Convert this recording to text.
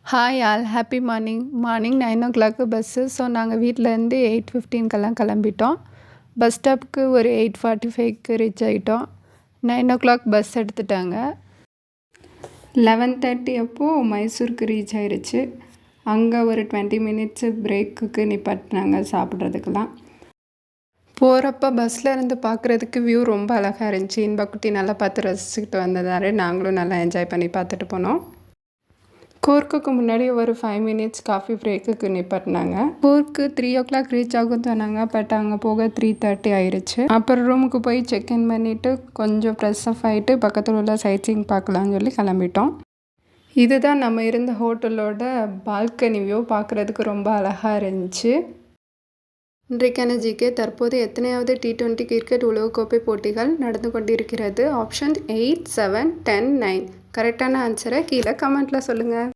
Hi all happy morning. Morning 9 o'clock bus. So நாங்கள் வீட்டிலேருந்து 8:15 கிளம்பிட்டோம். பஸ் ஸ்டாப்புக்கு ஒரு 8:45 ரீச் ஆகிட்டோம். 9 o'clock பஸ் எடுத்துட்டாங்க. 11:30 அப்போது மைசூருக்கு ரீச் ஆயிடுச்சு. அங்கே ஒரு 20 minutes பிரேக்குக்கு நிப்பாட்டினாங்க சாப்பிட்றதுக்கெல்லாம். போகிறப்ப பஸ்ஸில் இருந்து பார்க்குறதுக்கு வியூ ரொம்ப அழகாக இருந்துச்சு. இன்பக்குட்டி நல்லா பார்த்து ரசிச்சுக்கிட்டு வந்ததாரு. நாங்களும் நல்லா என்ஜாய் பண்ணி பார்த்துட்டு போனோம். கூர்க்குக்கு முன்னாடி ஒரு 5 minutes காஃபி பிரேக்குக்கு நிப்பாட்டினாங்க. கூர்க்கு 3 o'clock ரீச் ஆகும் சொன்னாங்க. பட் அங்கே போக 3:30 ஆயிடுச்சு. அப்புறம் ரூமுக்கு போய் செக்இன் பண்ணிவிட்டு கொஞ்சம் ஃப்ரெஷ் அப் ஆகிட்டு பக்கத்தில் உள்ள சைட் சீயிங் பார்க்கலான்னு சொல்லி கிளம்பிட்டோம். இதுதான் நம்ம இருந்த ஹோட்டலோட பால்கனி வியூ. பார்க்குறதுக்கு ரொம்ப அழகாக இருந்துச்சு. இன்றைக்கான ஜிகே. தற்போது எத்தனையாவது T20 கிரிக்கெட் உலகக்கோப்பை போட்டிகள் நடந்து கொண்டிருக்கிறது? ஆப்ஷன் 8, 7, 10, 9. கரெக்டான ஆன்சரை கீழே கமெண்ட்டில் சொல்லுங்கள்.